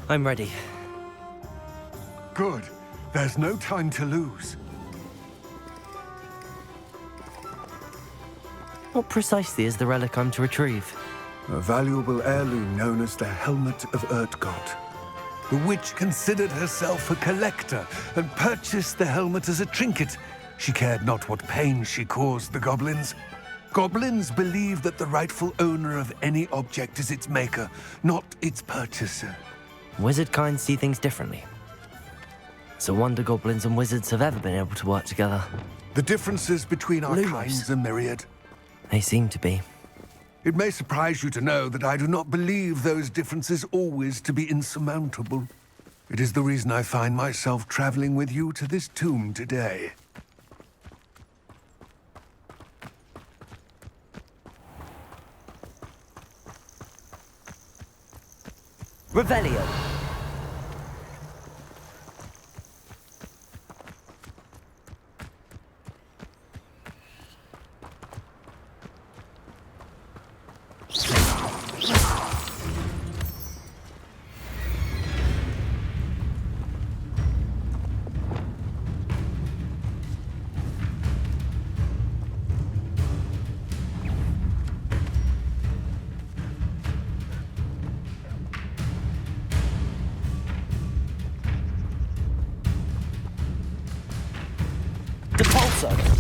I'm ready. Good. There's no time to lose. What precisely is the relic I'm to retrieve? A valuable heirloom known as the Helmet of Urtgott. The witch considered herself a collector and purchased the helmet as a trinket. She cared not what pain she caused the goblins. Goblins believe that the rightful owner of any object is its maker, not its purchaser. Wizard kind see things differently. So wonder goblins and wizards have ever been able to work together. The differences between our Lumos. kinds are myriad. They seem to be. It may surprise you to know that I do not believe those differences always to be insurmountable. It is the reason I find myself traveling with you to this tomb today. Revelio! Depulso!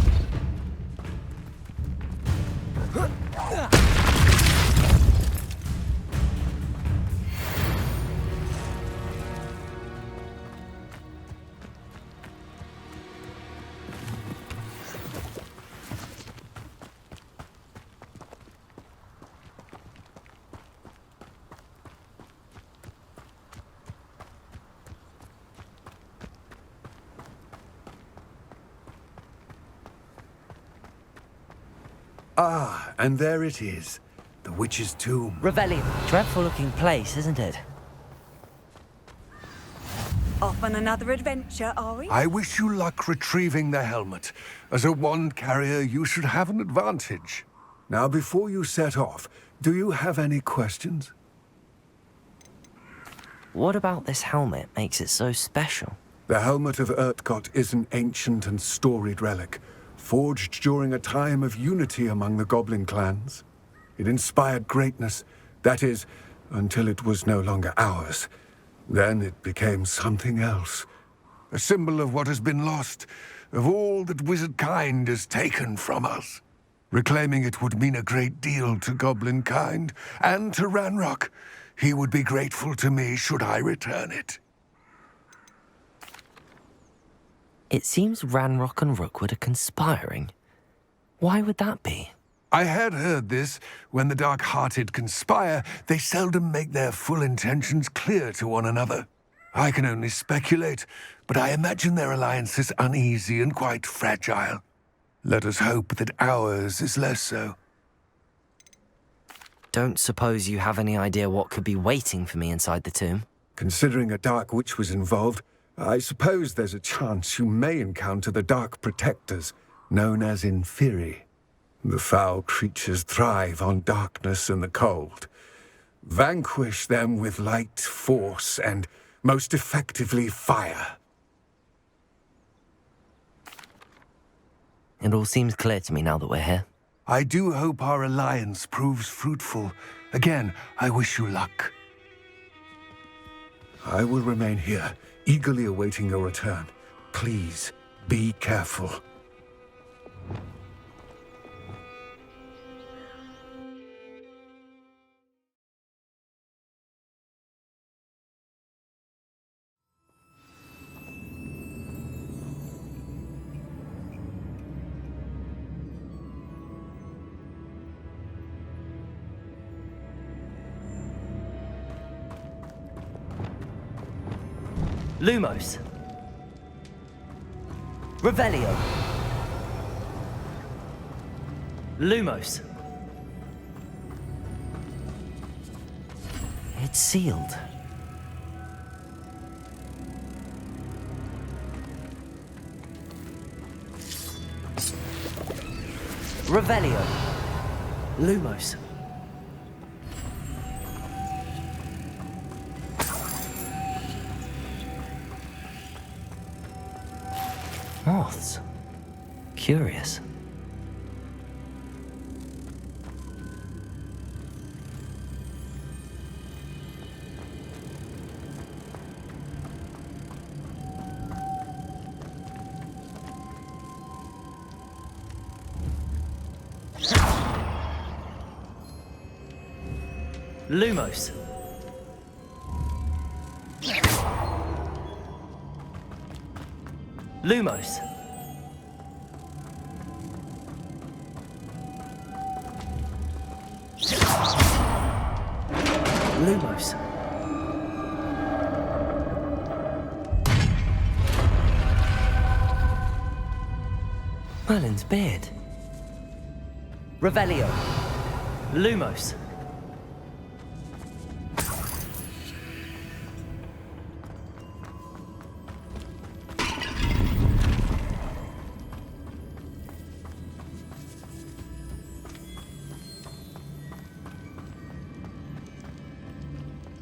Ah, and there it is. The witch's tomb. Revelio. Dreadful looking place, isn't it? Off on another adventure, are we? I wish you luck retrieving the helmet. As a wand carrier, you should have an advantage. Now, before you set off, do you have any questions? What about this helmet makes it so special? The Helmet of Urtgott is an ancient and storied relic, forged during a time of unity among the goblin clans. It inspired greatness, that is, until it was no longer ours. Then it became something else. A symbol of what has been lost, of all that wizard kind has taken from us. Reclaiming it would mean a great deal to goblin kind, and to Ranrock. He would be grateful to me should I return it. It seems Ranrock and Rookwood are conspiring. Why would that be? I had heard this. When the dark-hearted conspire, they seldom make their full intentions clear to one another. I can only speculate, but I imagine their alliance is uneasy and quite fragile. Let us hope that ours is less so. Don't suppose you have any idea what could be waiting for me inside the tomb? Considering a dark witch was involved, I suppose there's a chance you may encounter the Dark Protectors, known as Inferi. The foul creatures thrive on darkness and the cold. Vanquish them with light, force, and, most effectively, fire. It all seems clear to me now that we're here. I do hope our alliance proves fruitful. Again, I wish you luck. I will remain here, eagerly awaiting your return. Please, be careful. Lumos. Revelio. Lumos. It's sealed. Revelio. Lumos. moths. Curious. Lumos. Lumos. Lumos. Merlin's beard. Revelio. Lumos.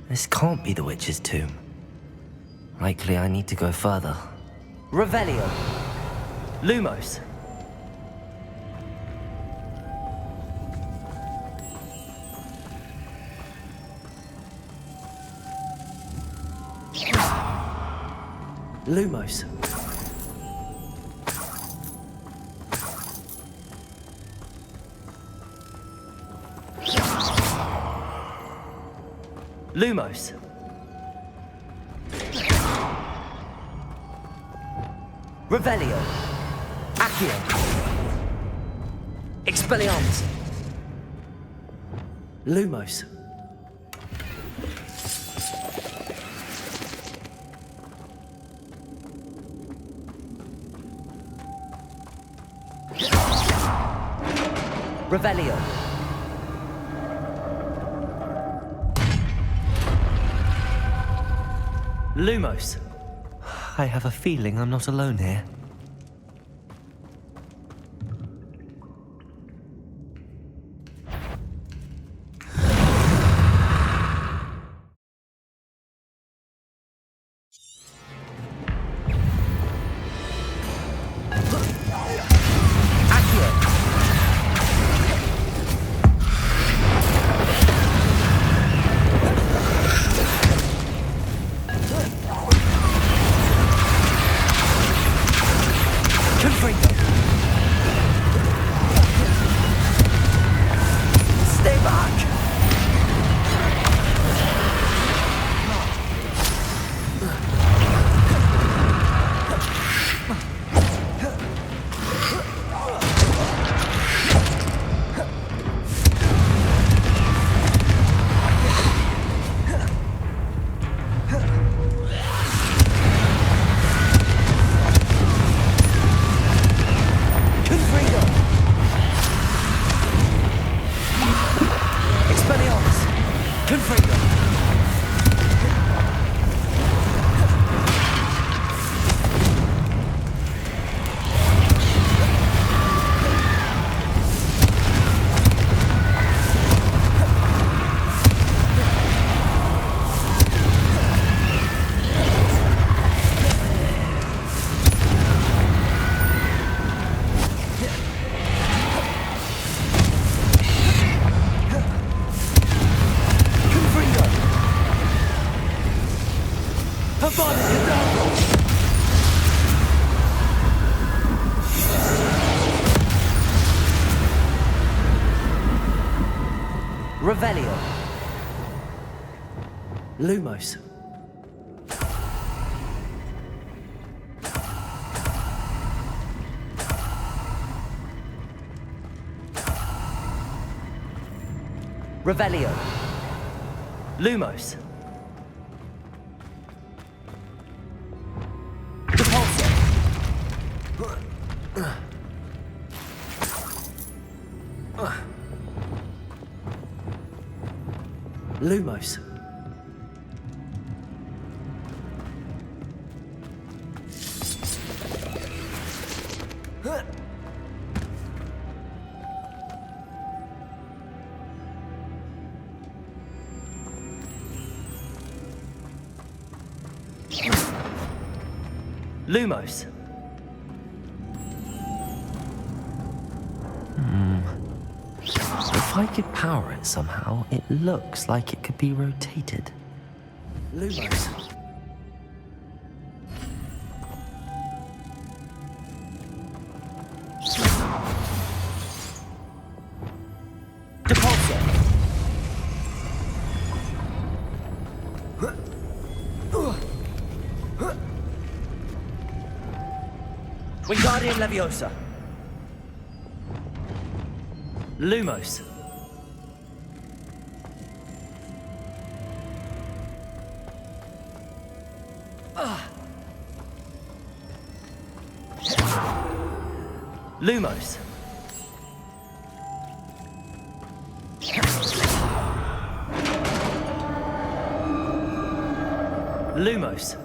This can't be the witch's tomb. Likely I need to go further. Revelio. Lumos. Lumos. Lumos. Revelio. Accio. Expelliarmus. Lumos. Revelio. Lumos. I have a feeling I'm not alone here. Stay back! Revelio. Lumos. Revelio. Lumos. Repulsor. Lumos. Lumos. If I could power it somehow, it looks like it could be rotated. Lumos. Depulso. Wingardium Leviosa. Lumos. Lumos. Lumos.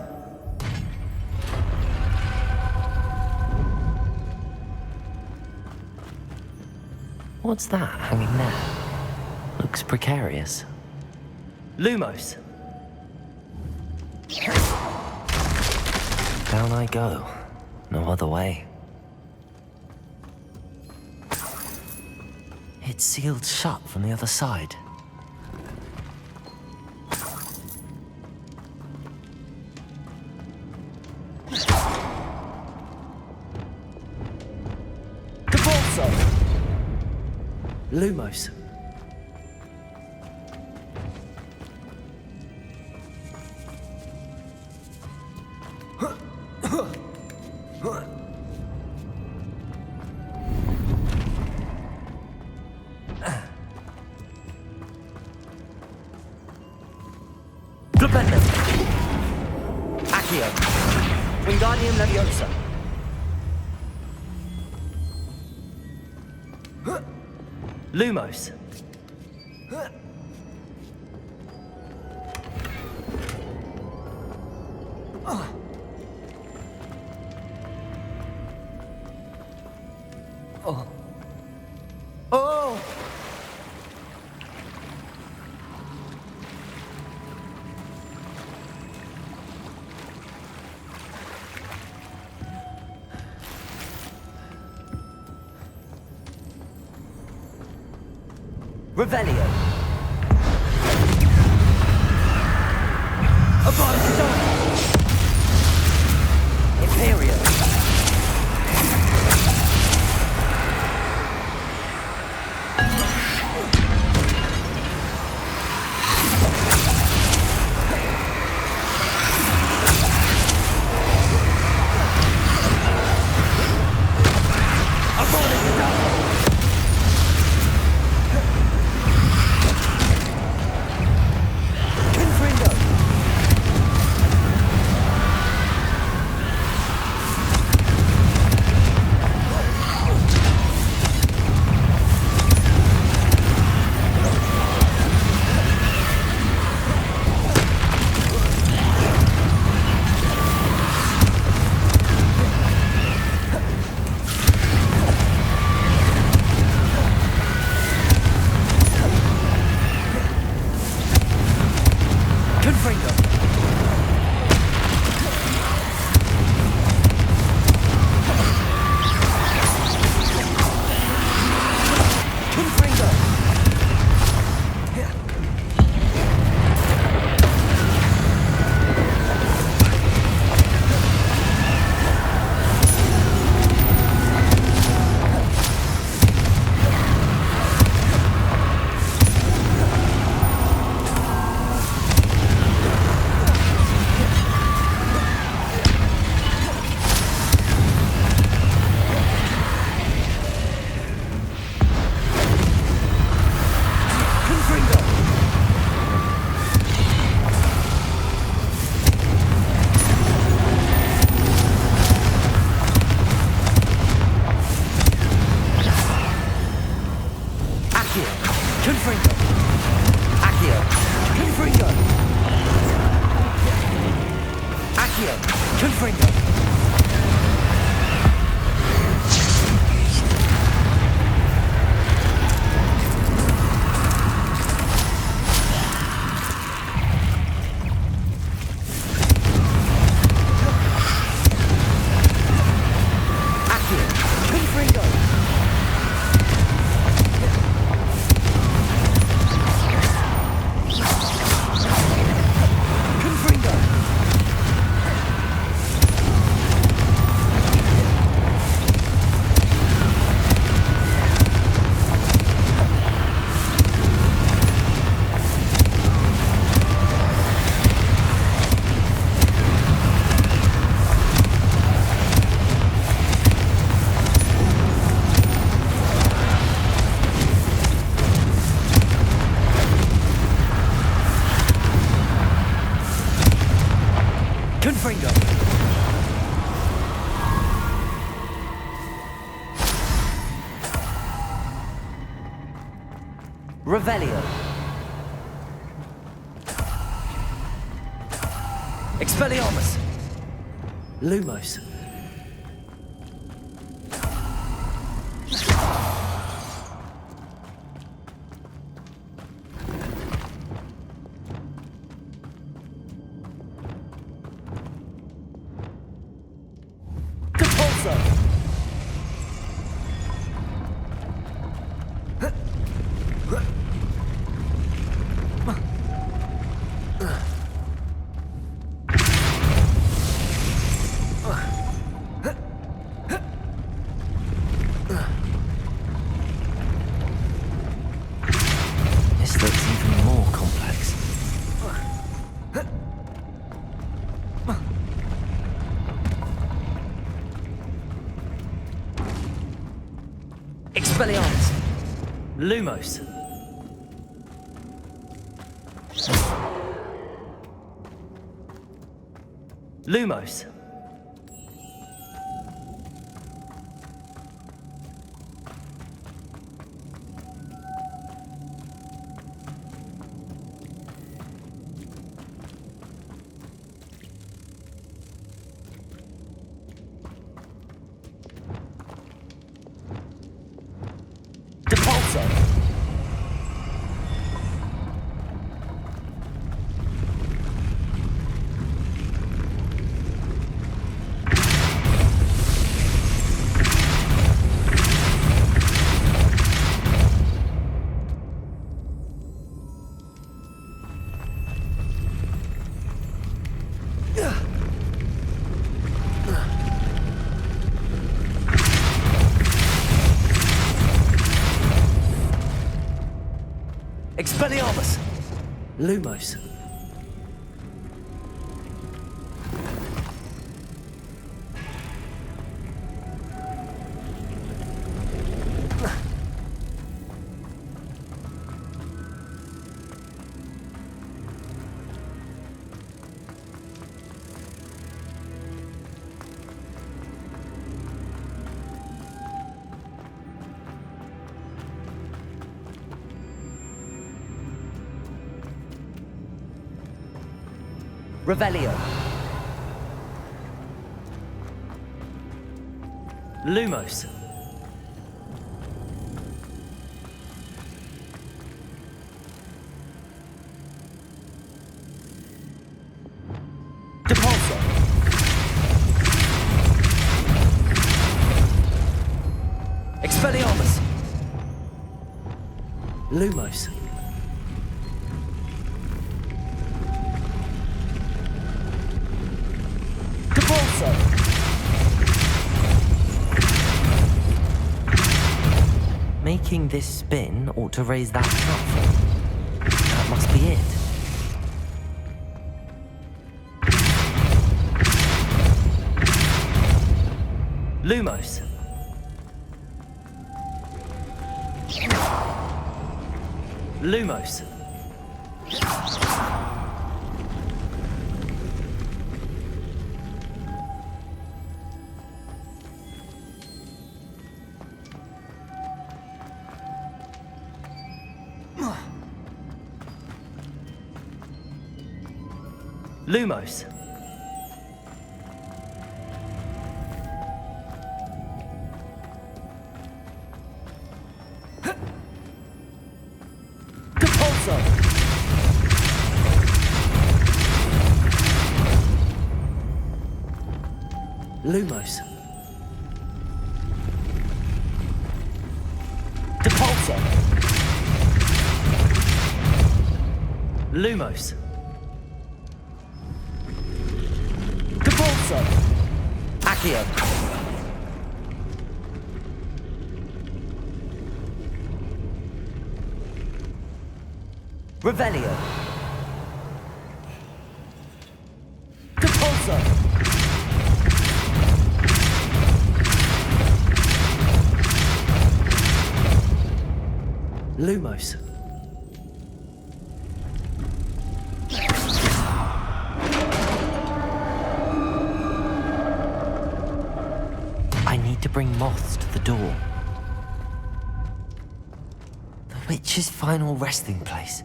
What's that hanging there? Looks precarious. Lumos. Down I go. No other way. It's sealed shut from the other side. Depulso. Lumos. Flipendo. Accio. Wingardium Leviosa. Lumos. Oh. Oh! Revelio. Avanzo. Imperio. Revelio. Expelliarmus. Lumos. This looks even more complex. Expelliarmus. Lumos. Lumos. Depulso. Expelliarmus. Lumos. Revelio. Lumos. Depulso. Expelliarmus. Lumos. Making this spin ought to raise that platform. That must be it. Lumos. Lumos. Lumos. Depulso. Lumos. Depulso. Lumos. Depulso. Accio. Revelio. Depulso. Lumos. I need to bring moths to the door. witch's final resting place.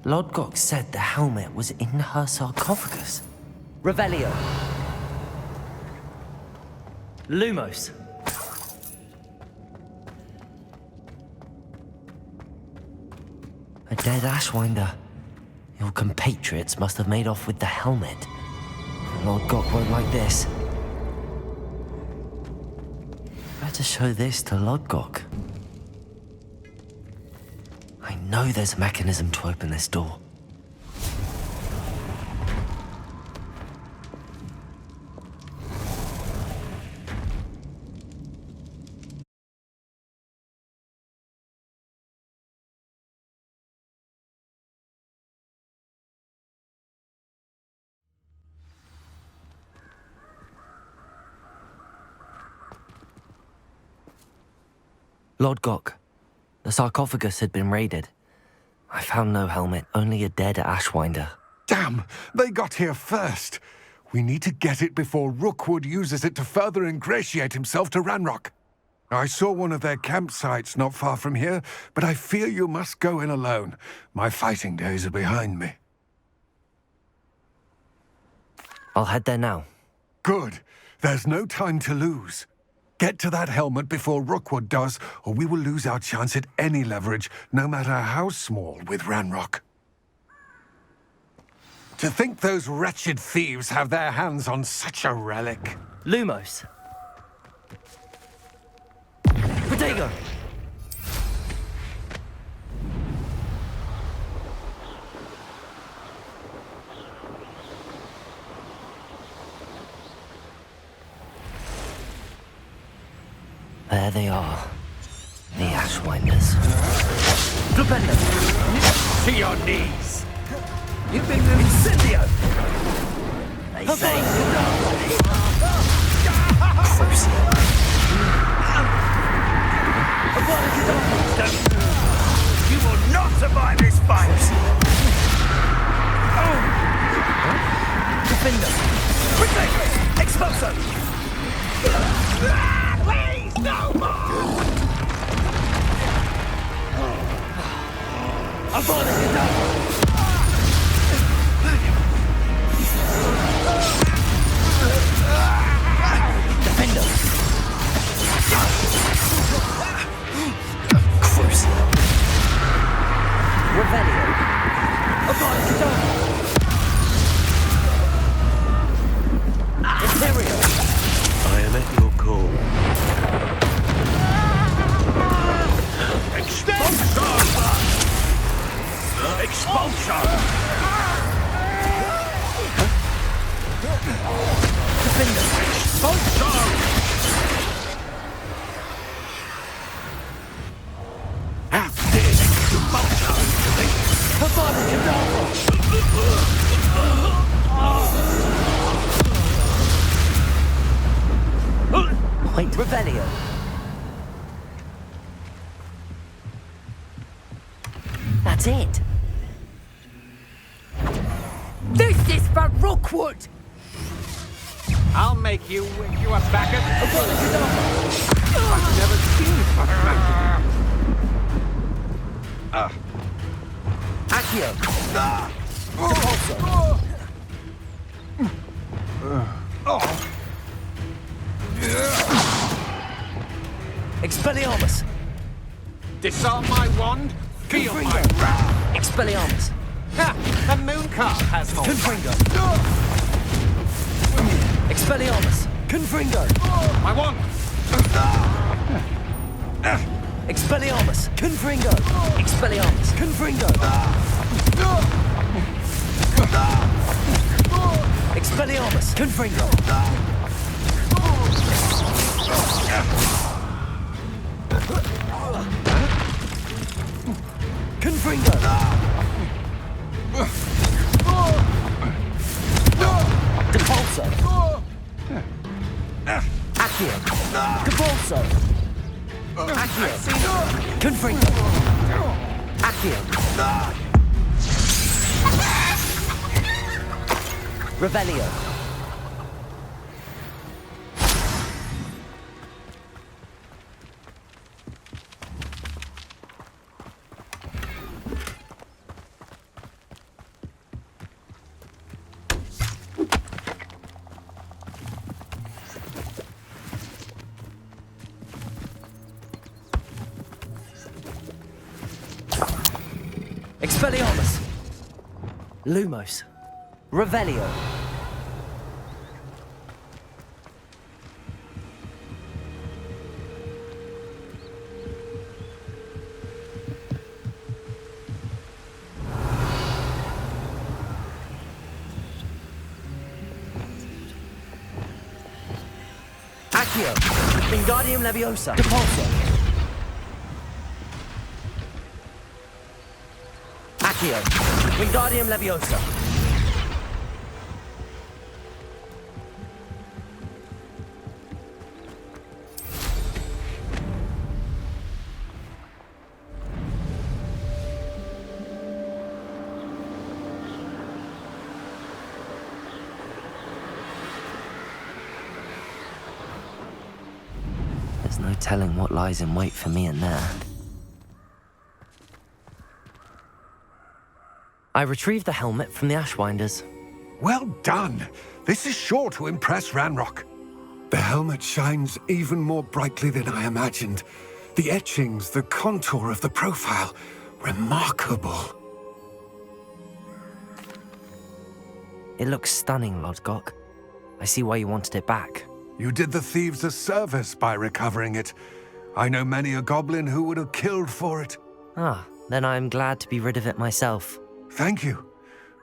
Lodgok said the helmet was in her sarcophagus. Revelio. Lumos. A dead Ashwinder. Your compatriots must have made off with the helmet. Lodgok won't like this. Better show this to Lodgok. I know there's a mechanism to open this door. Lodgok, the sarcophagus had been raided. I found no helmet, only a dead Ashwinder. Damn! They got here first. We need to get it before Rookwood uses it to further ingratiate himself to Ranrock. I saw one of their campsites not far from here, but I fear you must go in alone. My fighting days are behind me. I'll head there now. Good. There's no time to lose. Get to that helmet before Rookwood does, or we will lose our chance at any leverage, no matter how small, with Ranrock. To think those wretched thieves have their hands on such a relic. Lumos. Protego! There they are. The Ashwinders. Flipendo! To your knees! You've been an incendio! They say You will not survive this fight! Defender! Protect! Expulso! Please, no more! Defender! Crucio! Revelio! Imperial! I am at your call. Expulsion! Expulsion! Defender! Expulsion! Wait, Revelio! That's it! This is for Rookwood! I'll make you when you are back at... I've never seen such magic. Accio! Expelliarmus! Disarm my wand, feel my wrath! Expelliarmus! Ha! The Mooncalf has hold! Confringo! Expelliarmus! Confringo! My wand! Expelliarmus! Confringo! Expelliarmus! Confringo! Expelliarmus! Confringo! Confringo! Depulso! Accio! Depulso! Accio! Confringo! Accio! Revelio! Expelliarmus! Lumos. Revelio. Accio. Wingardium Leviosa. Depulso. Accio. Wingardium Leviosa. There's no telling what lies in wait for me in there. I retrieved the helmet from the Ashwinders. Well done. This is sure to impress Ranrock. The helmet shines even more brightly than I imagined. The etchings, the contour of the profile, remarkable. It looks stunning, Lodgok. I see why you wanted it back. You did the thieves a service by recovering it. I know many a goblin who would have killed for it. Ah, then I'm glad to be rid of it myself. Thank you.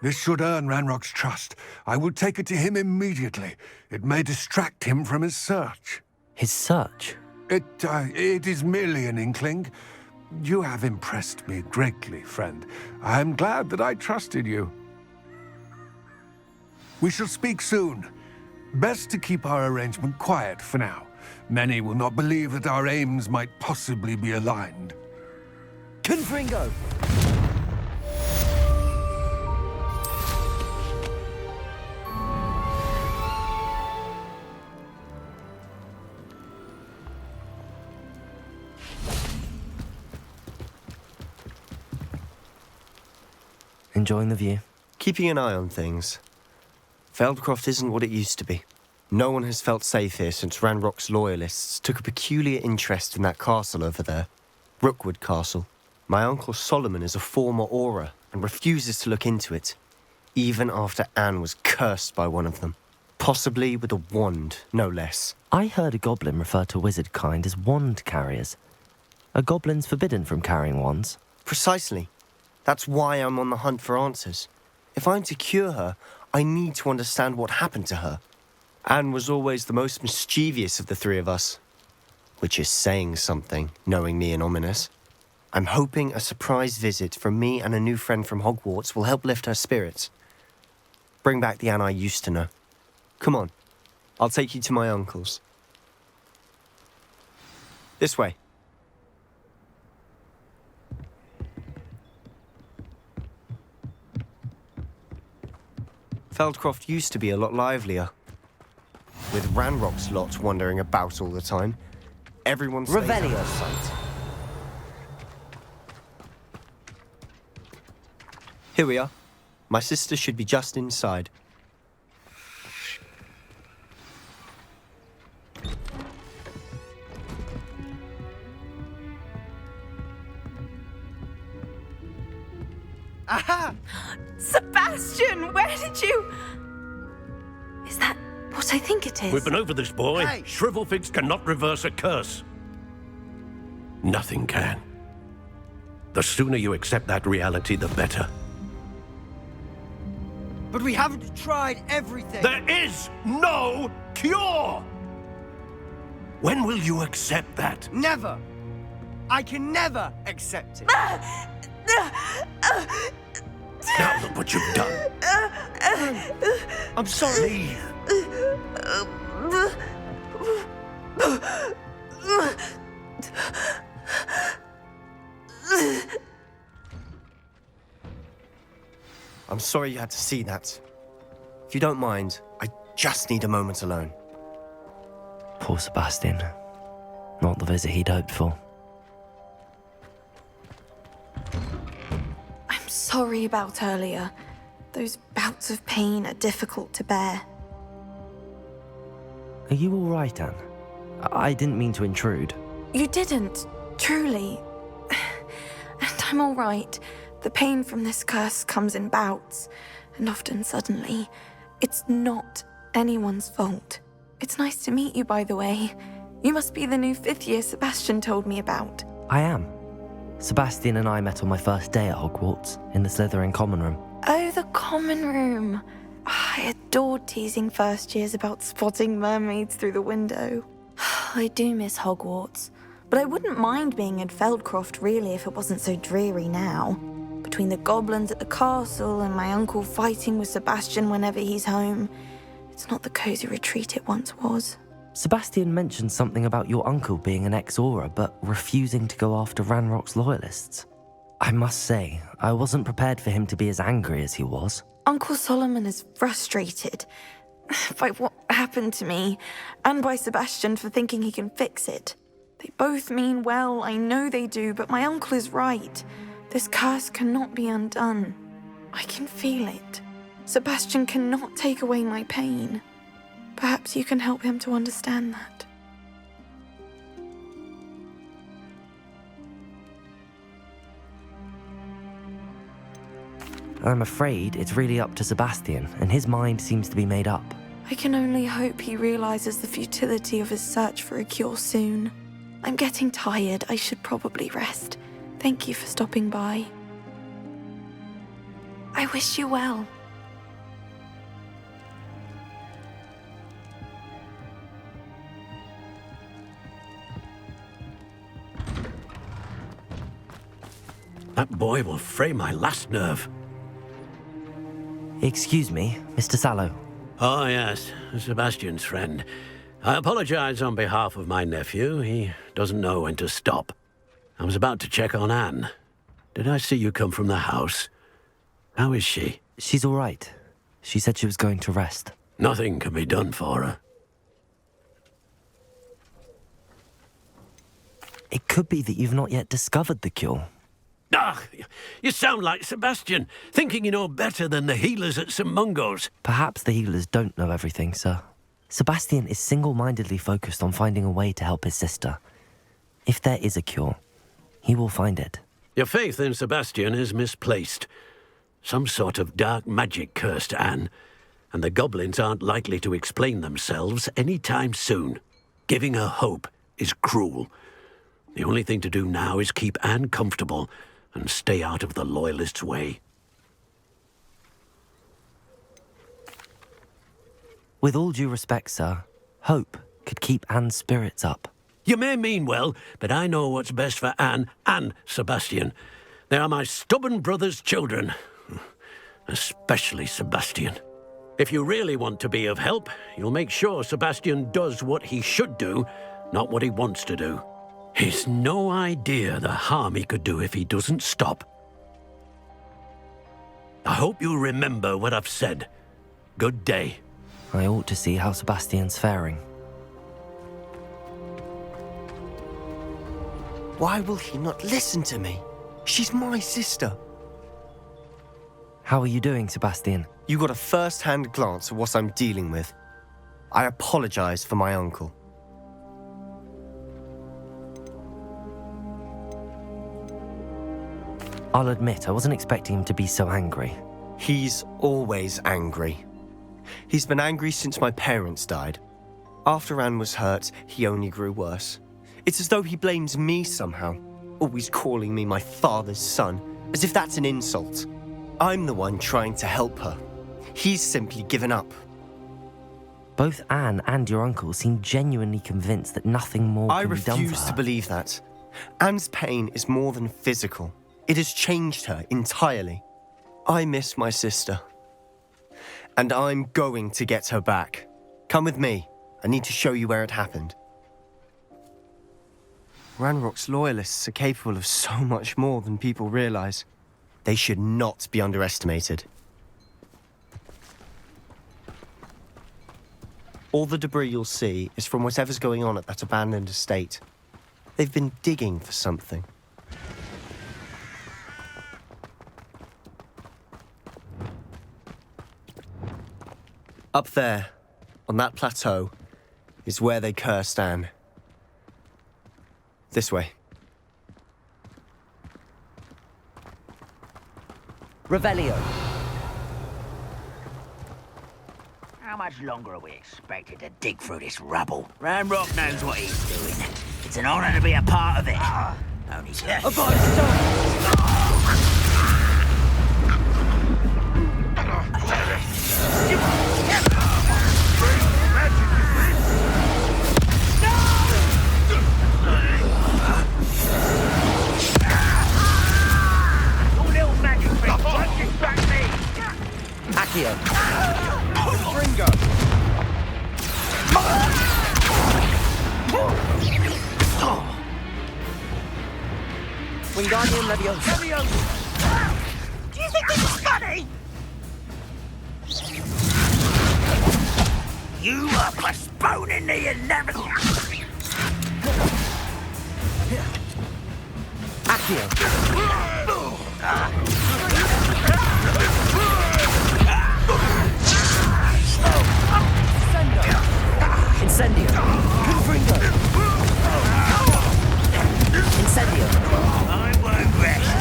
This should earn Ranrock's trust. I will take it to him immediately. It may distract him from his search. His search? It is merely an inkling. You have impressed me greatly, friend. I am glad that I trusted you. We shall speak soon. Best to keep our arrangement quiet for now. Many will not believe that our aims might possibly be aligned. Confringo! Enjoying the view? Keeping an eye on things. Feldcroft isn't what it used to be. No one has felt safe here since Ranrock's loyalists took a peculiar interest in that castle over there. Rookwood Castle. My uncle Solomon is a former Auror and refuses to look into it, even after Anne was cursed by one of them. Possibly with a wand, no less. I heard a goblin refer to wizard kind as wand carriers. Are goblins forbidden from carrying wands? Precisely. That's why I'm on the hunt for answers. If I'm to cure her, I need to understand what happened to her. Anne was always the most mischievous of the three of us. Which is saying something, knowing me and Ominous. I'm hoping a surprise visit from me and a new friend from Hogwarts will help lift her spirits. Bring back the Anne I used to know. Come on, I'll take you to my uncle's. This way. Feldcroft used to be a lot livelier. With Ranrock's lot wandering about all the time, everyone stays out Revelio. of sight. Here we are. My sister should be just inside. Aha! Sebastian, where did you... Is that what I think it is? We've been over this, boy. Hey. Shrivelfigs cannot reverse a curse. Nothing can. The sooner you accept that reality, the better. But we haven't tried everything. There is no cure! When will you accept that? Never. I can never accept it. Now look what you've done. I'm sorry. Leave. I'm sorry you had to see that. If you don't mind, I just need a moment alone. Poor Sebastian. Not the visit he'd hoped for. I'm sorry about earlier. Those bouts of pain are difficult to bear. Are you all right, Anne? I didn't mean to intrude. You didn't, truly. And I'm all right. The pain from this curse comes in bouts, and often suddenly. It's not anyone's fault. It's nice to meet you, by the way. You must be the new 5th year Sebastian told me about. I am. Sebastian and I met on my first day at Hogwarts, in the Slytherin common room. Oh, the common room. I adored teasing first years about spotting mermaids through the window. I do miss Hogwarts, but I wouldn't mind being in Feldcroft really if it wasn't so dreary now. Between the goblins at the castle and my uncle fighting with Sebastian whenever he's home, it's not the cozy retreat it once was. Sebastian mentioned something about your uncle being an ex-Auror, but refusing to go after Ranrock's loyalists. I must say, I wasn't prepared for him to be as angry as he was. Uncle Solomon is frustrated by what happened to me, and by Sebastian for thinking he can fix it. They both mean well, I know they do, but my uncle is right. This curse cannot be undone. I can feel it. Sebastian cannot take away my pain. Perhaps you can help him to understand that. I'm afraid it's really up to Sebastian, and his mind seems to be made up. I can only hope he realizes the futility of his search for a cure soon. I'm getting tired. I should probably rest. Thank you for stopping by. I wish you well. That boy will fray my last nerve. Excuse me, Mr. Sallow. Oh, yes, Sebastian's friend. I apologize on behalf of my nephew. He doesn't know when to stop. I was about to check on Anne. Did I see you come from the house? How is she? She's all right. She said she was going to rest. Nothing can be done for her. It could be that you've not yet discovered the cure. Ah, you sound like Sebastian, thinking you know better than the healers at St. Mungo's. Perhaps the healers don't know everything, sir. Sebastian is single-mindedly focused on finding a way to help his sister. If there is a cure, he will find it. Your faith in Sebastian is misplaced. Some sort of dark magic cursed Anne, and the goblins aren't likely to explain themselves any time soon. Giving her hope is cruel. The only thing to do now is keep Anne comfortable and stay out of the Loyalists' way. With all due respect, sir, hope could keep Anne's spirits up. You may mean well, but I know what's best for Anne and Sebastian. They are my stubborn brother's children. Especially Sebastian. If you really want to be of help, you'll make sure Sebastian does what he should do, not what he wants to do. He's no idea the harm he could do if he doesn't stop. I hope you'll remember what I've said. Good day. I ought to see how Sebastian's faring. Why will he not listen to me? She's my sister. How are you doing, Sebastian? You got a first-hand glance at what I'm dealing with. I apologize for my uncle. I'll admit, I wasn't expecting him to be so angry. He's always angry. He's been angry since my parents died. After Anne was hurt, he only grew worse. It's as though he blames me somehow, always calling me my father's son, as if that's an insult. I'm the one trying to help her. He's simply given up. Both Anne and your uncle seem genuinely convinced that nothing more I can be done for her. refuse to believe that. Anne's pain is more than physical. It has changed her entirely. I miss my sister. And I'm going to get her back. Come with me. I need to show you where it happened. Ranrock's loyalists are capable of so much more than people realize. They should not be underestimated. All the debris you'll see is from whatever's going on at that abandoned estate. They've been digging for something. Up there, on that plateau, is where they cursed Anne. This way. Revelio. How much longer are we expected to dig through this rubble? Ranrock knows what he's doing. It's an honor to be a part of it. Only Accio. Fringo! Wingardium Leviosa. Do you think this is funny? You are postponing the inevitable. Accio. Incendio. Confringo. Incendio. I won't rest.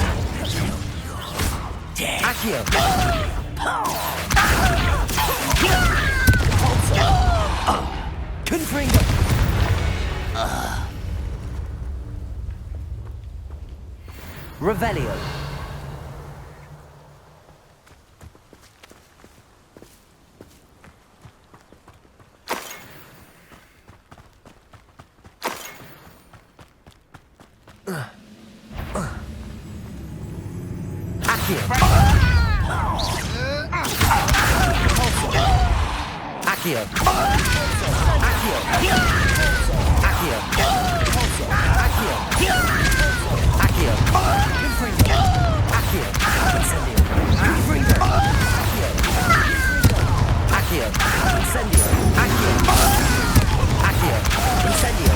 Dead. Accio. Confringo. Revelio. Accio. Accio. Accio. Accio. Accio. Accio. Confringo. Accio. Incendio. Confringo. Accio. Accio. Incendio. Accio. Accio. Incendio.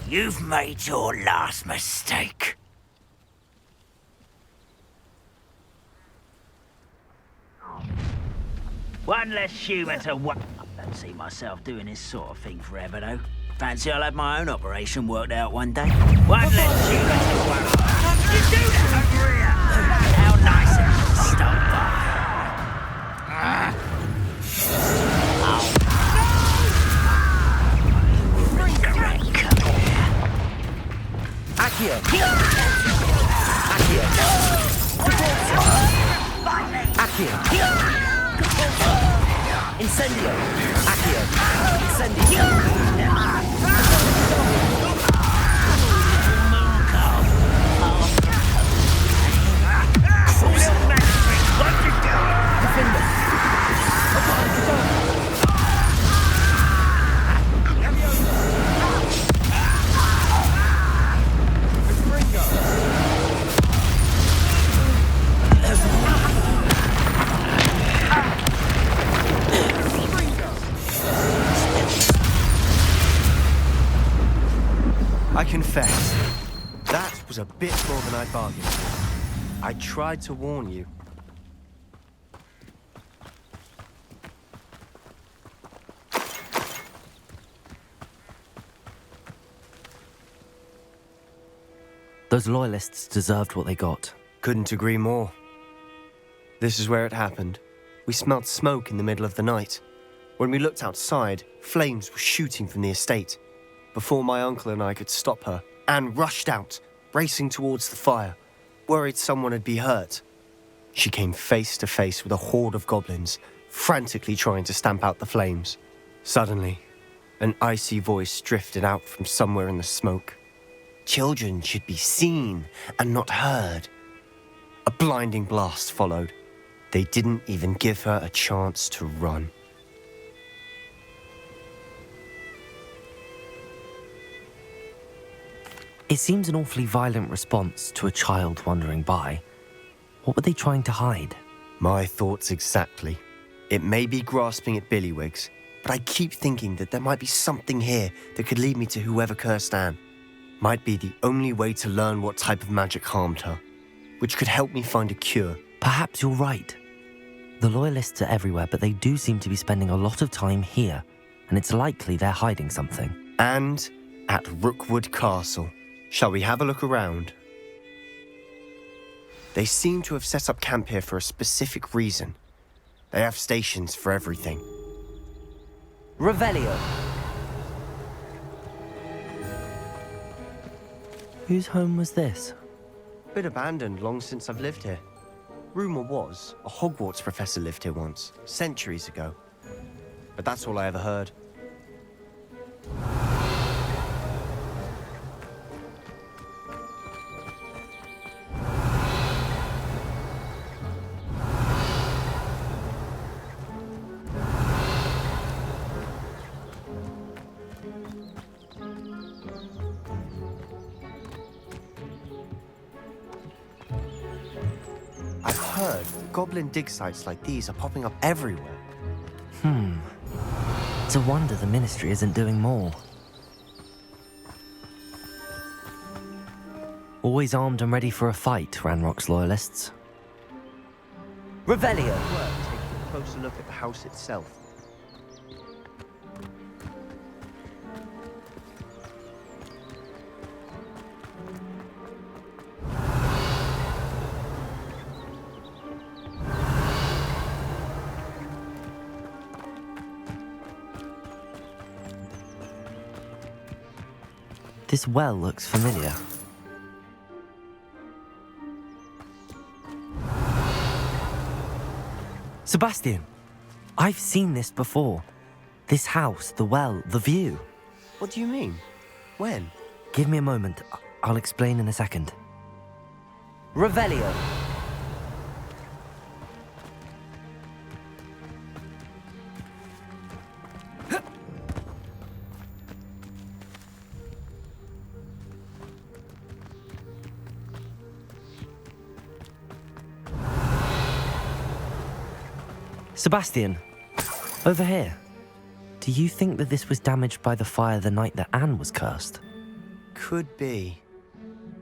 You've made your last mistake. One less human to what? I don't see myself doing this sort of thing forever, though. Fancy I'll have my own operation worked out one day. One less human to worry. How can you do that over here? How nice of you to stop by. Accio. Accio. Accio. Incendio. Accio. Incendio. I confess, that was a bit more than I bargained for. I tried to warn you. Those loyalists deserved what they got. Couldn't agree more. This is where it happened. We smelled smoke in the middle of the night. When we looked outside, flames were shooting from the estate. Before my uncle and I could stop her, Anne rushed out, racing towards the fire, worried someone had been hurt. She came face to face with a horde of goblins, frantically trying to stamp out the flames. Suddenly, an icy voice drifted out from somewhere in the smoke. Children should be seen and not heard. A blinding blast followed. They didn't even give her a chance to run. It seems an awfully violent response to a child wandering by. What were they trying to hide? My thoughts exactly. It may be grasping at Billywigs, but I keep thinking that there might be something here that could lead me to whoever cursed Anne. Might be the only way to learn what type of magic harmed her, which could help me find a cure. Perhaps you're right. The loyalists are everywhere, but they do seem to be spending a lot of time here, and it's likely they're hiding something. And at Rookwood Castle. Shall we have a look around? They seem to have set up camp here for a specific reason. They have stations for everything. Revelio. Whose home was this? Been abandoned long since I've lived here. Rumour was a Hogwarts professor lived here once, centuries ago. But that's all I ever heard. I've heard goblin dig sites like these are popping up everywhere. It's a wonder the Ministry isn't doing more. Always armed and ready for a fight, Ranrock's loyalists. Revelio! Worth taking a closer look at the house itself. This well looks familiar. Sebastian, I've seen this before. This house, the well, the view. What do you mean? When? Give me a moment. I'll explain in a second. Revelio. Sebastian, over here. Do you think that this was damaged by the fire the night that Anne was cursed? Could be.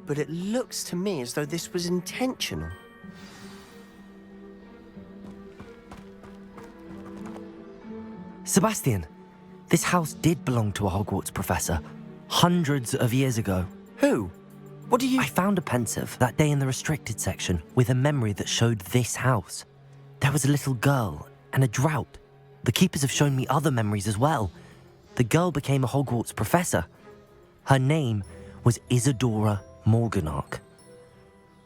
But it looks to me as though this was intentional. Sebastian, this house did belong to a Hogwarts professor, hundreds of years ago. Who? What do you... I found a pensive that day in the restricted section with a memory that showed this house. There was a little girl and a drought. The keepers have shown me other memories as well. The girl became a Hogwarts professor. Her name was Isadora Morganach.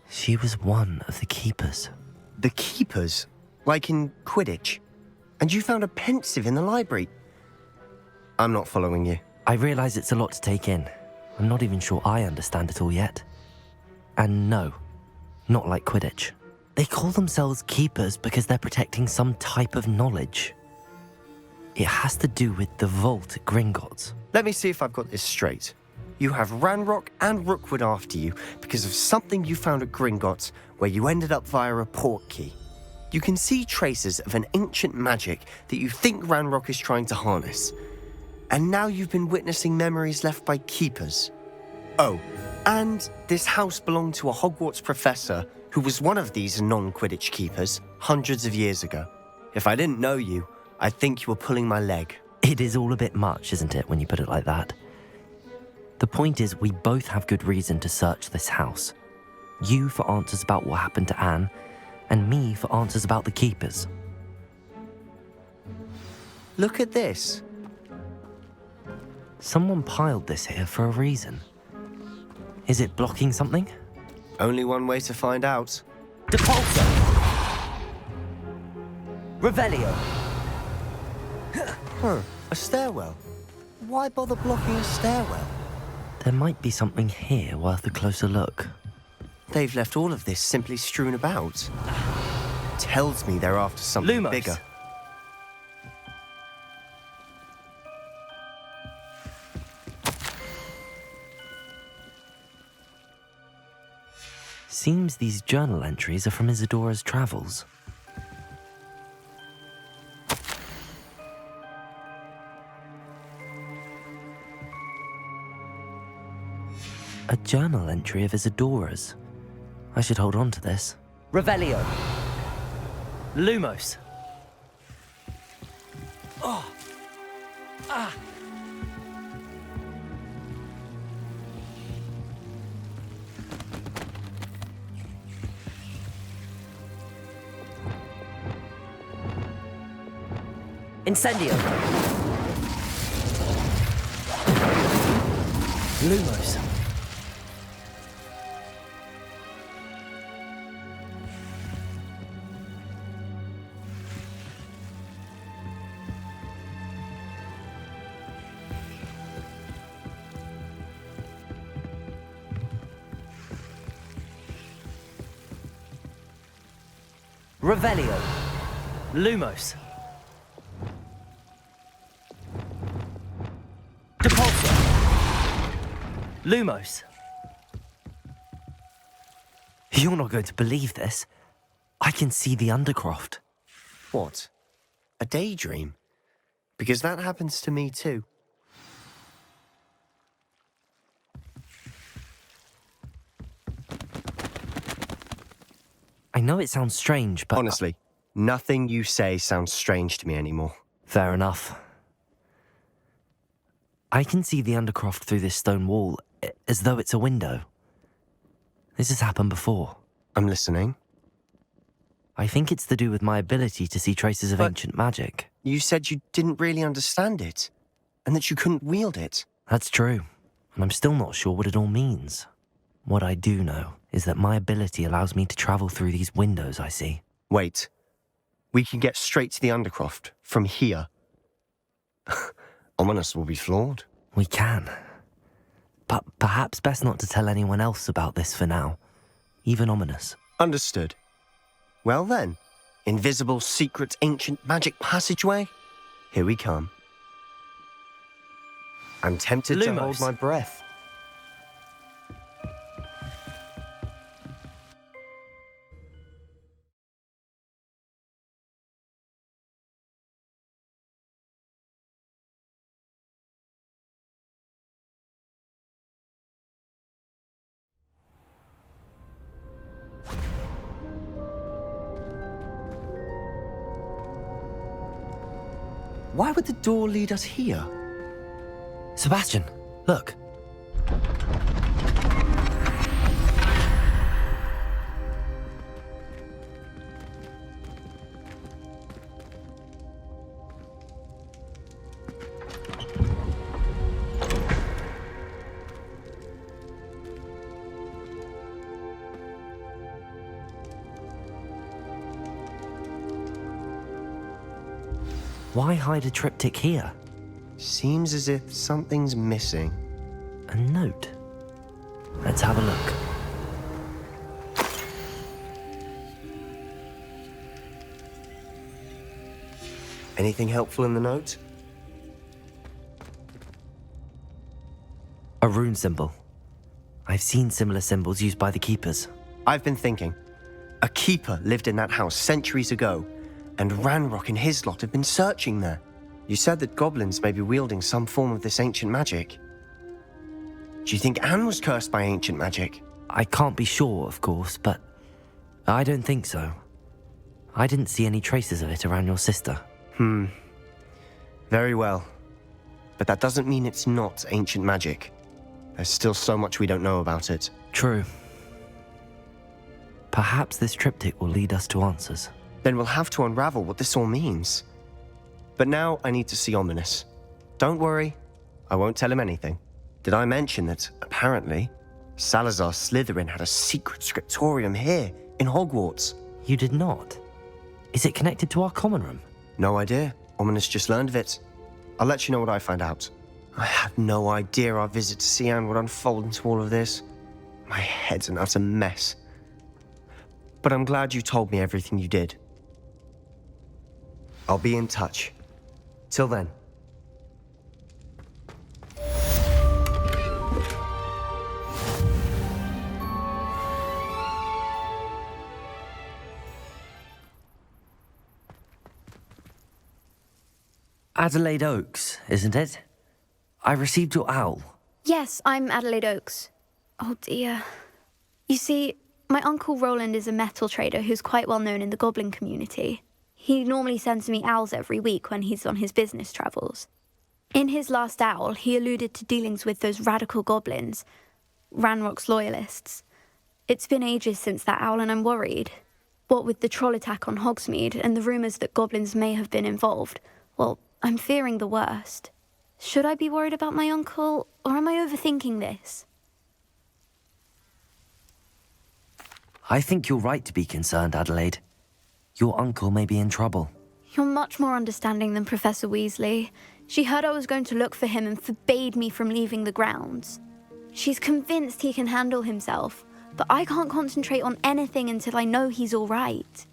She was one of the keepers. The keepers? Like in Quidditch? And you found a pensive in the library? I'm not following you. I realize it's a lot to take in. I'm not even sure I understand it all yet. And no, not like Quidditch. They call themselves keepers because they're protecting some type of knowledge. It has to do with the vault at Gringotts. Let me see if I've got this straight. You have Ranrock and Rookwood after you because of something you found at Gringotts where you ended up via a portkey. You can see traces of an ancient magic that you think Ranrock is trying to harness. And now you've been witnessing memories left by keepers. Oh, and this house belonged to a Hogwarts professor who was one of these non-Quidditch keepers hundreds of years ago. If I didn't know you, I'd think you were pulling my leg. It is all a bit much, isn't it, when you put it like that? The point is, we both have good reason to search this house. You for answers about what happened to Anne, and me for answers about the keepers. Look at this. Someone piled this here for a reason. Is it blocking something? Only one way to find out. Depulso! Revelio! A stairwell. Why bother blocking a stairwell? There might be something here worth a closer look. They've left all of this simply strewn about. Tells me they're after something Lumos. bigger. Seems these journal entries are from Isadora's travels. A journal entry of Isadora's. I should hold on to this. Revelio. Lumos. Oh. Ah. Incendio! Lumos! Revelio. Lumos. Depulso. Lumos. You're not going to believe this. I can see the Undercroft. What? A daydream? Because that happens to me too. I know it sounds strange, but... Honestly, nothing you say sounds strange to me anymore. Fair enough. I can see the Undercroft through this stone wall, as though it's a window. This has happened before. I'm listening. I think it's to do with my ability to see traces of ancient magic. You said you didn't really understand it, and that you couldn't wield it. That's true, and I'm still not sure what it all means. What I do know is that my ability allows me to travel through these windows I see. Wait. We can get straight to the Undercroft from here. Ominous will be floored. We can. But perhaps best not to tell anyone else about this for now. Even Ominous. Understood. Well then, invisible, secret, ancient magic passageway? Here we come. I'm tempted to hold my breath. Why would the door lead us here? Sebastian, look. Why hide a triptych here? Seems as if something's missing. A note. Let's have a look. Anything helpful in the note? A rune symbol. I've seen similar symbols used by the keepers. I've been thinking. A keeper lived in that house centuries ago, and Ranrock and his lot have been searching there. You said that goblins may be wielding some form of this ancient magic. Do you think Anne was cursed by ancient magic? I can't be sure, of course, but I don't think so. I didn't see any traces of it around your sister. Very well. But that doesn't mean it's not ancient magic. There's still so much we don't know about it. True. Perhaps this triptych will lead us to answers. Then we'll have to unravel what this all means. But now I need to see Ominous. Don't worry, I won't tell him anything. Did I mention that, apparently, Salazar Slytherin had a secret scriptorium here, in Hogwarts? You did not? Is it connected to our common room? No idea. Ominous just learned of it. I'll let you know what I find out. I had no idea our visit to Cian would unfold into all of this. My head's an utter mess. But I'm glad you told me everything you did. I'll be in touch. Till then. Adelaide Oaks, isn't it? I received your owl. Yes, I'm Adelaide Oaks. Oh dear. You see, my uncle Roland is a metal trader who's quite well known in the goblin community. He normally sends me owls every week when he's on his business travels. In his last owl, he alluded to dealings with those radical goblins, Ranrock's loyalists. It's been ages since that owl and I'm worried. What with the troll attack on Hogsmeade and the rumours that goblins may have been involved, Well, I'm fearing the worst. Should I be worried about my uncle, or am I overthinking this? I think you're right to be concerned, Adelaide. Your uncle may be in trouble. You're much more understanding than Professor Weasley. She heard I was going to look for him and forbade me from leaving the grounds. She's convinced he can handle himself, but I can't concentrate on anything until I know he's all right.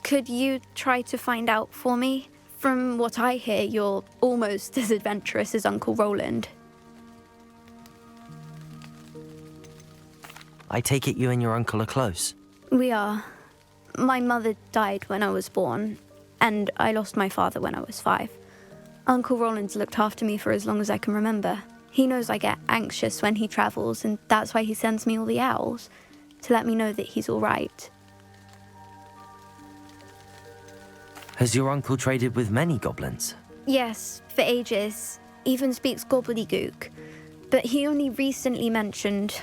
Could you try to find out for me? From what I hear, you're almost as adventurous as Uncle Roland. I take it you and your uncle are close. We are. My mother died when I was born, and I lost my father when I was 5. Uncle Roland's looked after me for as long as I can remember. He knows I get anxious when he travels, and that's why he sends me all the owls, to let me know that he's all right. Has your uncle traded with many goblins? Yes, for ages. Even speaks gobbledygook. But he only recently mentioned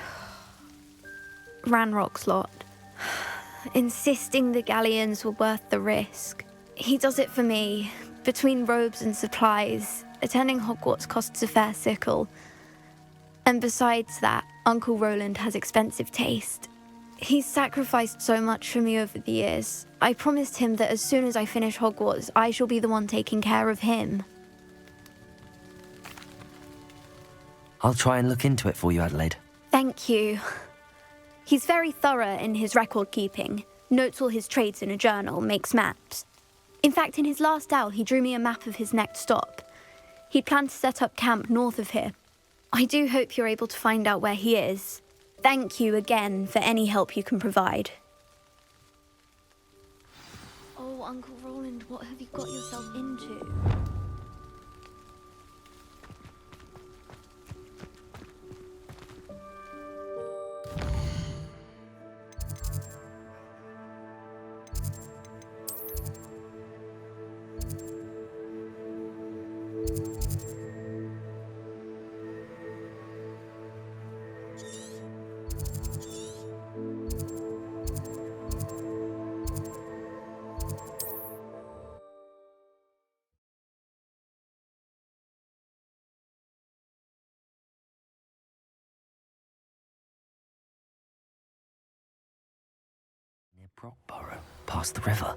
Ranrock's lot, insisting the galleons were worth the risk. He does it for me. Between robes and supplies, attending Hogwarts costs a fair sickle. And besides that, Uncle Roland has expensive taste. He's sacrificed so much for me over the years. I promised him that as soon as I finish Hogwarts, I shall be the one taking care of him. I'll try and look into it for you, Adelaide. Thank you. He's very thorough in his record keeping, notes all his trades in a journal, makes maps. In fact, in his last owl, he drew me a map of his next stop. He'd planned to set up camp north of here. I do hope you're able to find out where he is. Thank you again for any help you can provide. Oh, Uncle Roland, what have you got yourself into? Near Brockborough, past the river.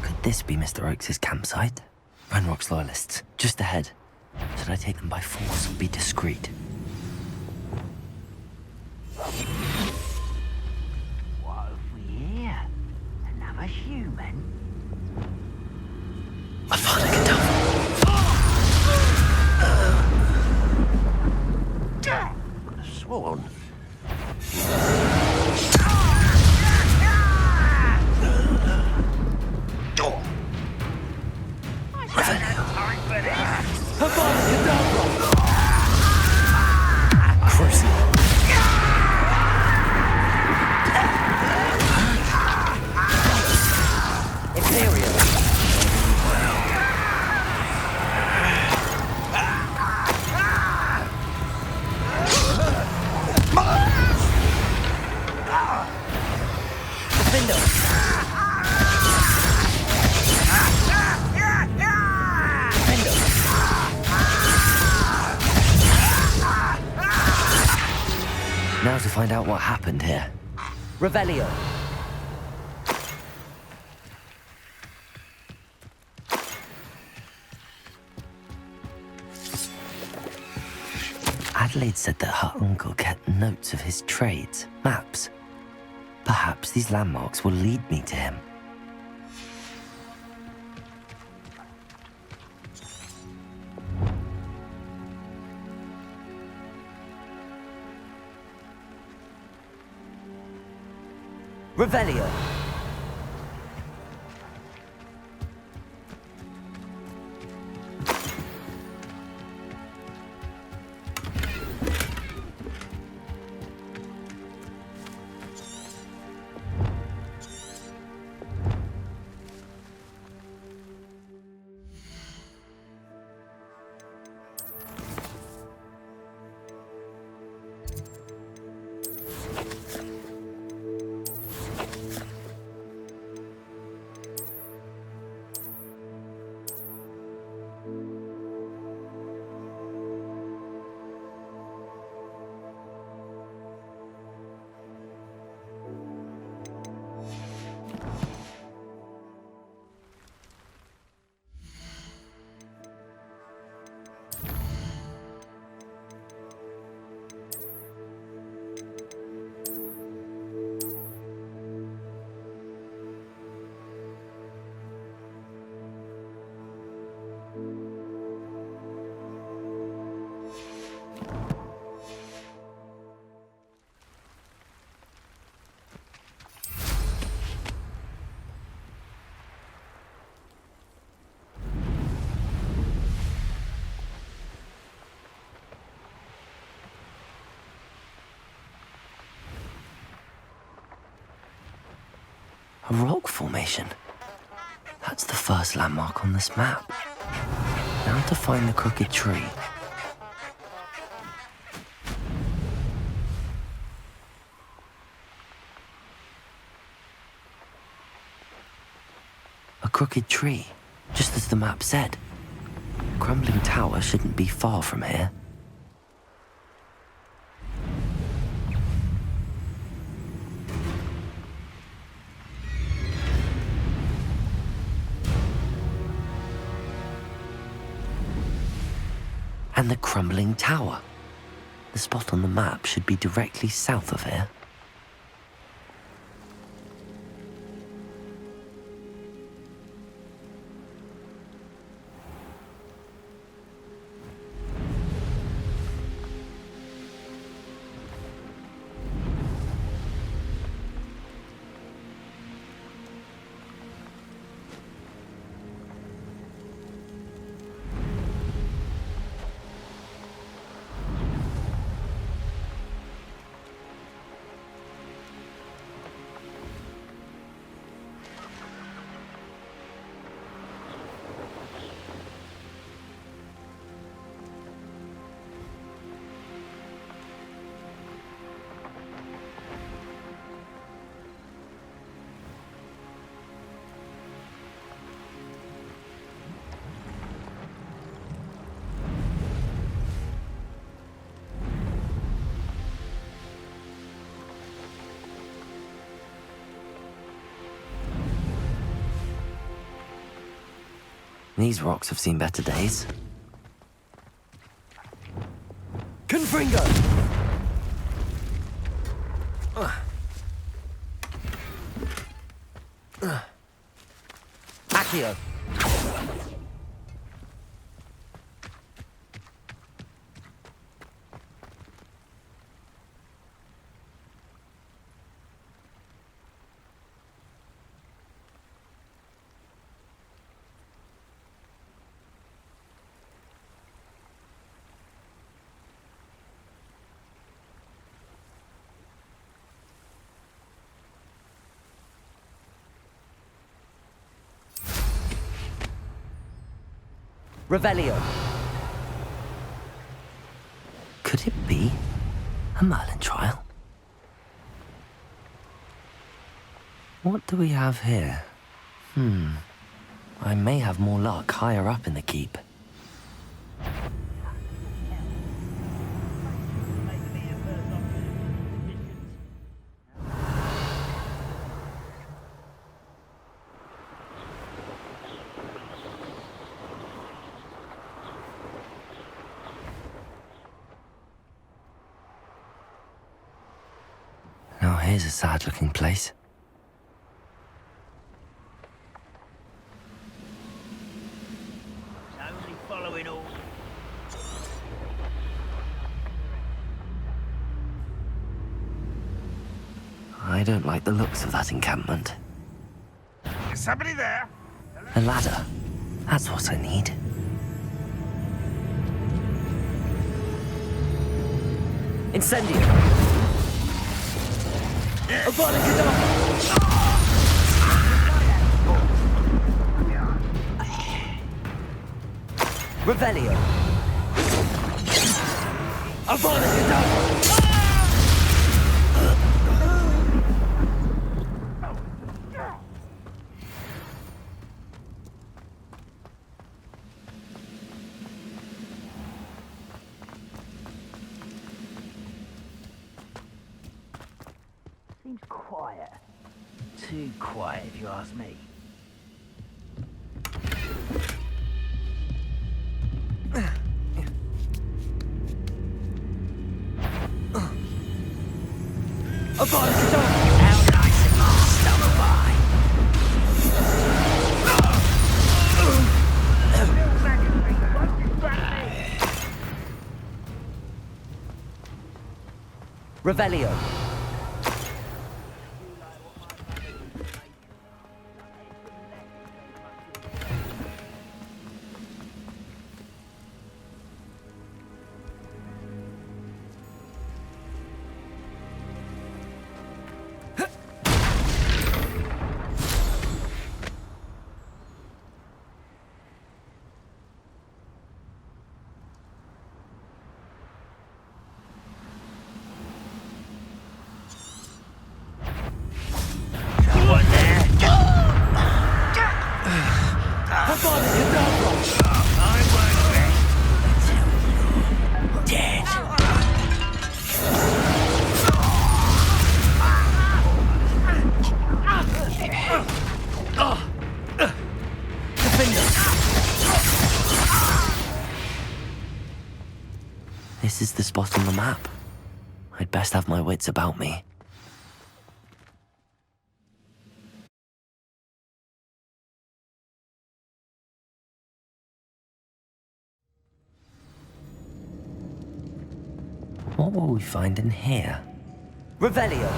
Could this be Mr. Oakes' campsite? Ranrock's loyalists, just ahead. Should I take them by force or be discreet? What have we here? Another human? I finally can tell. Could have sworn. Now to find out what happened here. Revelio. Adelaide said that her uncle kept notes of his trades, maps. Perhaps these landmarks will lead me to him. Revelio. A rock formation. That's the first landmark on this map. Now to find the crooked tree. A crooked tree, just as the map said. Crumbling tower shouldn't be far from here. And the crumbling tower. The spot on the map should be directly south of here. These rocks have seen better days. Confringo! Accio! Revelio. Could it be a Merlin trial? What do we have here? I may have more luck higher up in the keep. Now here's a sad-looking place. Only following all. I don't like the looks of that encampment. Is somebody there? A ladder. That's what I need. Incendio! Revelio! Seems quiet. Too quiet, if you ask me. How nice and stumble by. Revelio. This is the spot on the map. I'd best have my wits about me. What will we find in here? Revelio.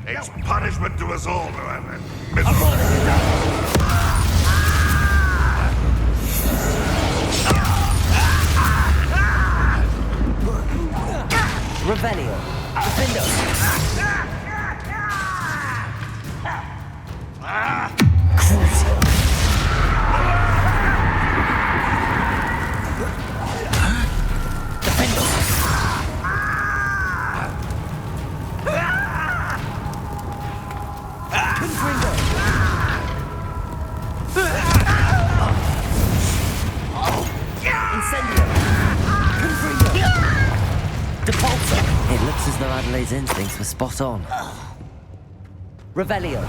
It's punishment to us all, Miserable. Revelio. Defendo. Crucio. Defendo. Confringo. Incendio. Confringo. Depulso. It looks as though Adelaide's instincts were spot on. Revelio.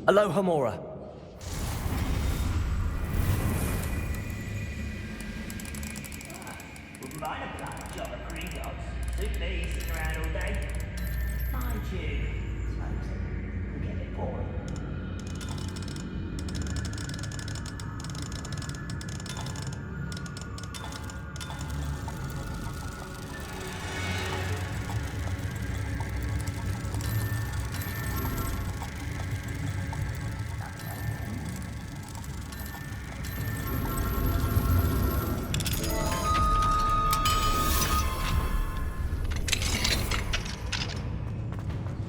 Aloha Mora. Wouldn't mind a bloody job at Gringotts. Suit me sitting around all day. Mind you, suppose it will get a bit boring.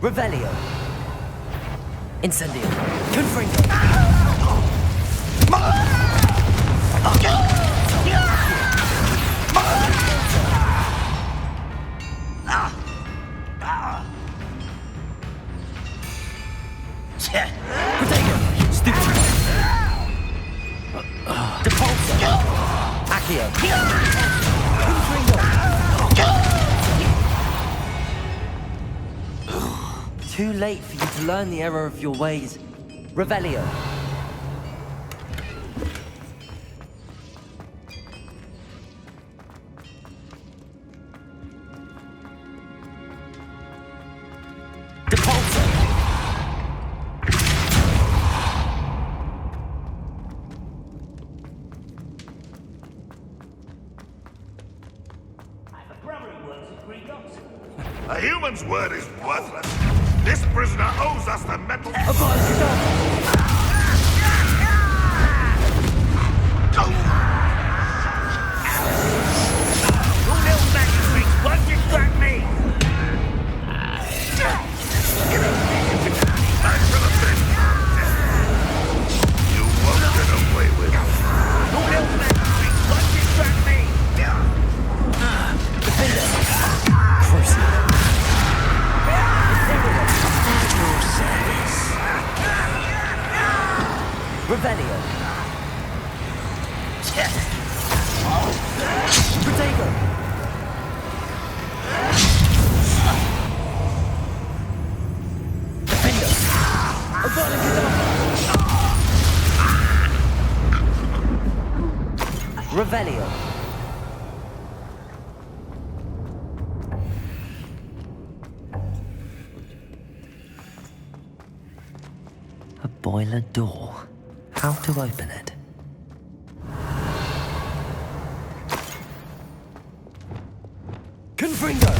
Revelio. Incendio. Confringo. Protego. Stupid. Depulso. Accio. Confringo. Too late for you to learn the error of your ways. Revelio. Depulso. I have a brother who works at Gringotts. A human's word is worthless. This prisoner owes us the metal. You little magic tricks, won't distract me! Back to the pit. You won't get away with it. You little magic tricks, won't distract me! Revelio. Protego. Defendo. Revelio. A boiler door. How to open it? Confringo.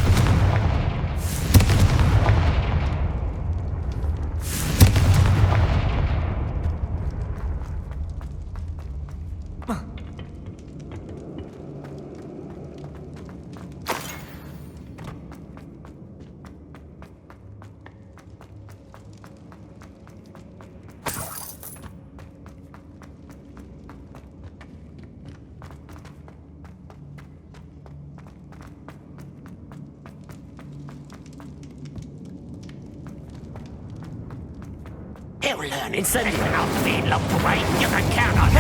You're learning Incendio. after being locked away. You can count on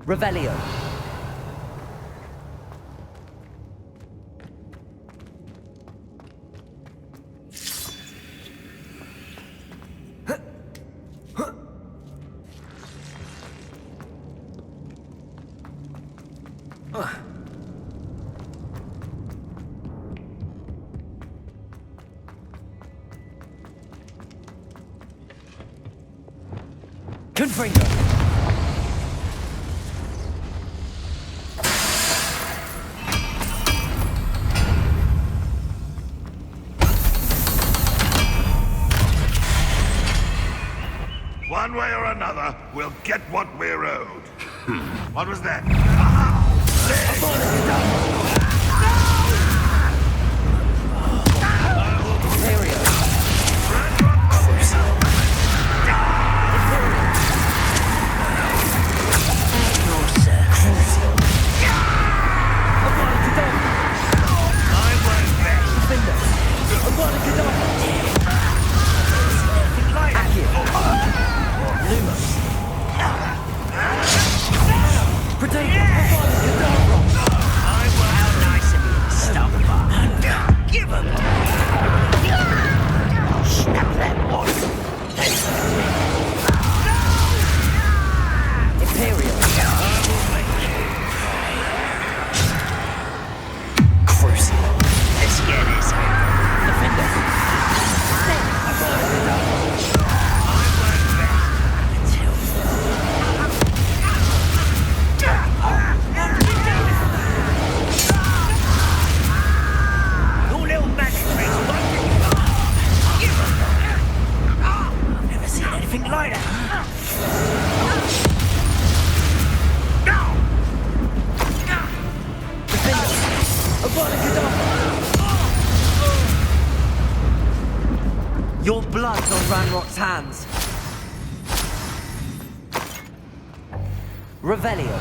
Revelio. Confringo. One way or another, we'll get what we're owed. What was that? Your blood's on Ranrock's hands. Revelio.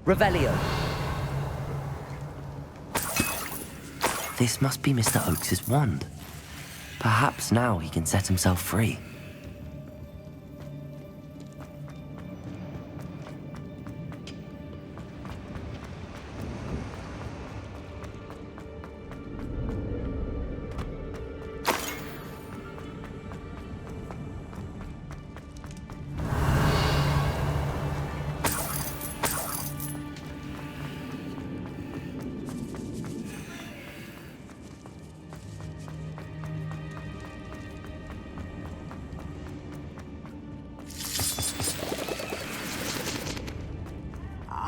Revelio. This must be Mr. Oakes's wand. Perhaps now he can set himself free.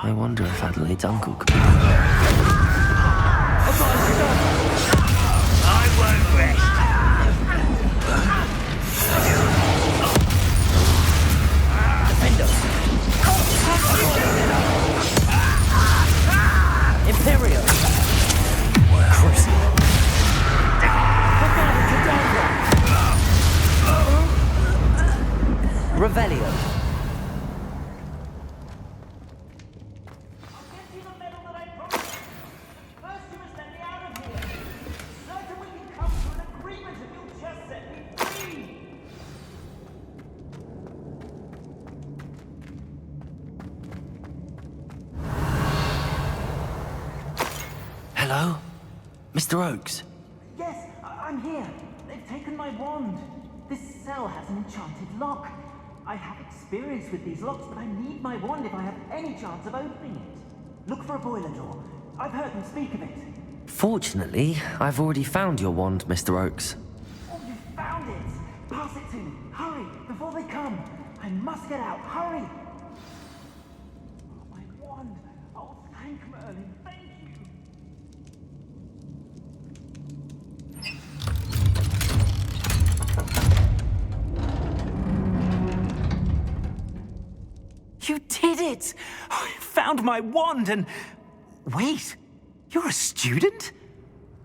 I wonder if Adelaide's uncle could be... I won't rest. Defender. Imperio. Crucible. Revelio. Hello? Mr. Oakes? Yes, I'm here. They've taken my wand. This cell has an enchanted lock. I have experience with these locks, but I need my wand if I have any chance of opening it. Look for a boiler door. I've heard them speak of it. Fortunately, I've already found your wand, Mr. Oakes. Oh, you found it! Pass it to me. Hurry, before they come. I must get out. Hurry! Oh, my wand. Oh, thank Merlin. Thank you. You did it! I found my wand and... Wait, you're a student?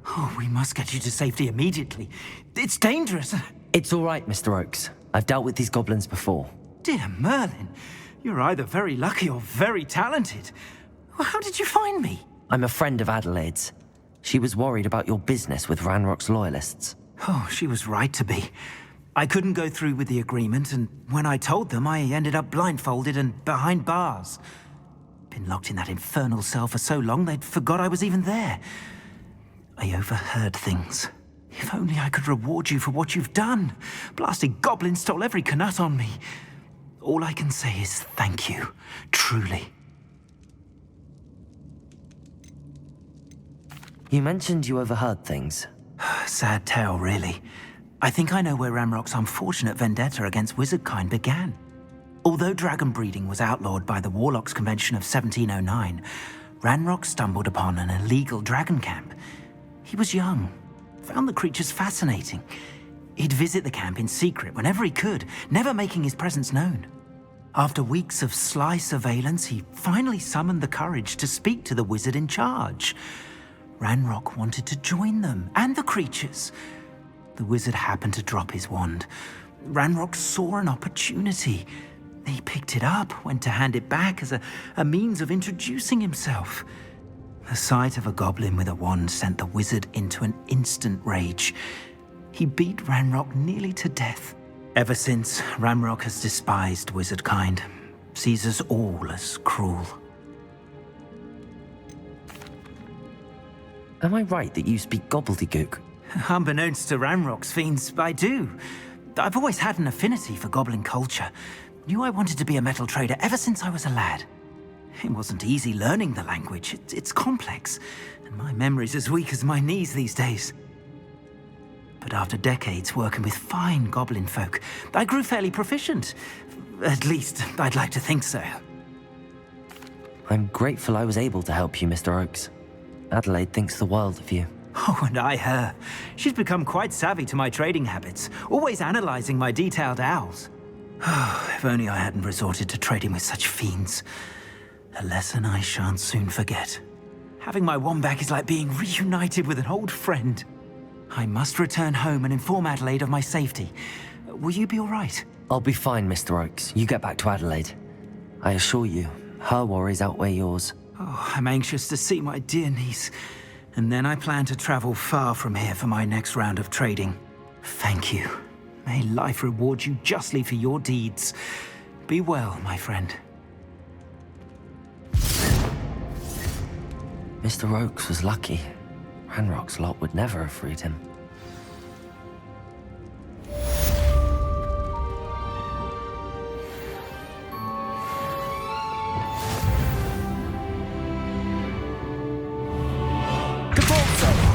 Oh, we must get you to safety immediately. It's dangerous. It's all right, Mr. Oakes. I've dealt with these goblins before. Dear Merlin, you're either very lucky or very talented. Well, how did you find me? I'm a friend of Adelaide's. She was worried about your business with Ranrock's loyalists. Oh, she was right to be. I couldn't go through with the agreement, and when I told them, I ended up blindfolded and behind bars. Been locked in that infernal cell for so long, they'd forgot I was even there. I overheard things. If only I could reward you for what you've done. Blasted goblins stole every Knut on me. All I can say is thank you, truly. You mentioned you overheard things. Sad tale, really. I think I know where Ranrock's unfortunate vendetta against wizardkind began. Although dragon breeding was outlawed by the Warlocks Convention of 1709, Ranrock stumbled upon an illegal dragon camp. He was young, found the creatures fascinating. He'd visit the camp in secret whenever he could, never making his presence known. After weeks of sly surveillance, he finally summoned the courage to speak to the wizard in charge. Ranrock wanted to join them, and the creatures. The wizard happened to drop his wand. Ranrock saw an opportunity. He picked it up, went to hand it back as a means of introducing himself. The sight of a goblin with a wand sent the wizard into an instant rage. He beat Ranrock nearly to death. Ever since, Ranrock has despised wizardkind, sees us all as cruel. Am I right that you speak gobbledygook? Unbeknownst to Ranrock's fiends, I do. I've always had an affinity for goblin culture. Knew I wanted to be a metal trader ever since I was a lad. It wasn't easy learning the language. It's complex, and my memory's as weak as my knees these days. But after decades working with fine goblin folk, I grew fairly proficient. At least, I'd like to think so. I'm grateful I was able to help you, Mr. Oakes. Adelaide thinks the world of you. Oh, and I her. She's become quite savvy to my trading habits, always analyzing my detailed owls. Oh, if only I hadn't resorted to trading with such fiends. A lesson I shan't soon forget. Having my wand back is like being reunited with an old friend. I must return home and inform Adelaide of my safety. Will you be all right? I'll be fine, Mr. Oakes. You get back to Adelaide. I assure you, her worries outweigh yours. Oh, I'm anxious to see my dear niece. And then I plan to travel far from here for my next round of trading. Thank you. May life reward you justly for your deeds. Be well, my friend. Mr. Oakes was lucky. Ranrock's lot would never have freed him. Capozzo!